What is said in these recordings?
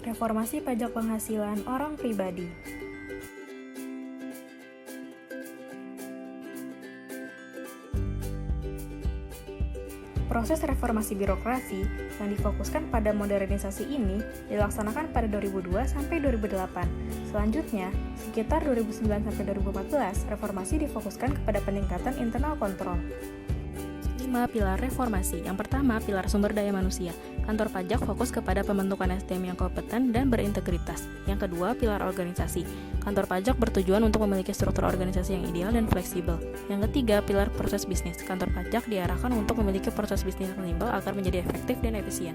Reformasi pajak penghasilan orang pribadi. Proses reformasi birokrasi yang difokuskan pada modernisasi ini dilaksanakan pada 2002 sampai 2008. Selanjutnya, sekitar 2009 sampai 2014, reformasi difokuskan kepada peningkatan internal kontrol. 5 pilar reformasi. Yang pertama, pilar sumber daya manusia. Kantor pajak fokus kepada pembentukan SDM yang kompeten dan berintegritas. Yang kedua, pilar organisasi. Kantor pajak bertujuan untuk memiliki struktur organisasi yang ideal dan fleksibel. Yang ketiga, pilar proses bisnis. Kantor pajak diarahkan untuk memiliki proses bisnis yang simpel agar menjadi efektif dan efisien.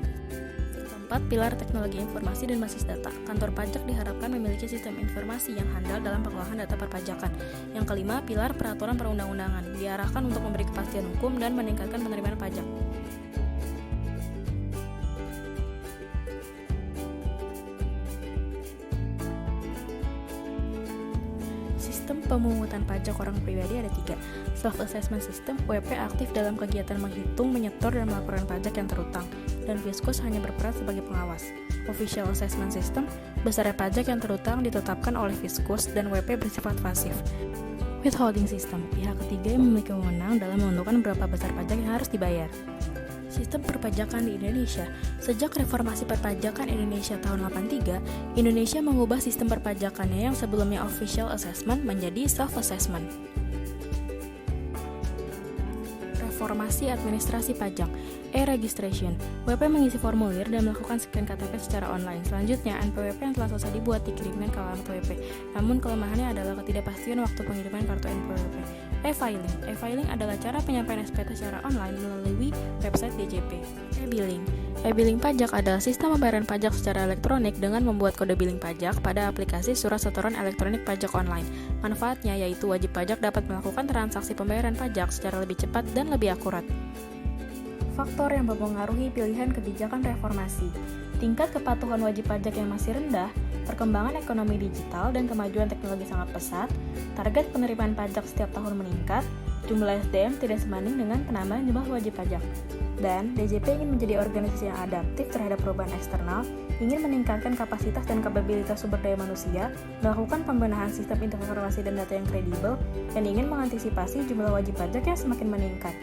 Keempat, pilar teknologi informasi dan basis data. Kantor pajak diharapkan memiliki sistem informasi yang handal dalam pengolahan data perpajakan. Yang kelima, pilar peraturan perundang-undangan. Diarahkan untuk memberi kepastian hukum dan meningkatkan penerimaan pajak. Sistem pemungutan pajak orang pribadi ada 3. Self-assessment system, WP aktif dalam kegiatan menghitung, menyetor, dan melaporkan pajak yang terutang, dan Fiskus hanya berperan sebagai pengawas. Official assessment system, besarnya pajak yang terutang ditetapkan oleh Fiskus dan WP bersifat pasif. Withholding system, pihak ketiga yang memiliki wewenang dalam menentukan berapa besar pajak yang harus dibayar. Sistem perpajakan di Indonesia. Sejak reformasi perpajakan Indonesia tahun 83, Indonesia mengubah sistem perpajakannya yang sebelumnya official assessment menjadi self-assessment. Reformasi administrasi pajak, e-registration. WP mengisi formulir dan melakukan scan KTP secara online. Selanjutnya, NPWP yang telah selesai dibuat dikirimkan ke alamat WP. Namun kelemahannya adalah ketidakpastian waktu pengiriman kartu NPWP. E-filing. E-filing adalah cara penyampaian SPT secara online melalui website DJP. E-billing. E-billing pajak adalah sistem pembayaran pajak secara elektronik dengan membuat kode billing pajak pada aplikasi surat setoran elektronik pajak online. Manfaatnya yaitu wajib pajak dapat melakukan transaksi pembayaran pajak secara lebih cepat dan lebih akurat. Faktor yang mempengaruhi pilihan kebijakan reformasi. Tingkat kepatuhan wajib pajak yang masih rendah, perkembangan ekonomi digital dan kemajuan teknologi sangat pesat, target penerimaan pajak setiap tahun meningkat, jumlah SDM tidak sebanding dengan penambahan jumlah wajib pajak. Dan DJP ingin menjadi organisasi yang adaptif terhadap perubahan eksternal, ingin meningkatkan kapasitas dan kapabilitas sumber daya manusia, melakukan pembenahan sistem informasi dan data yang kredibel, dan ingin mengantisipasi jumlah wajib pajak yang semakin meningkat.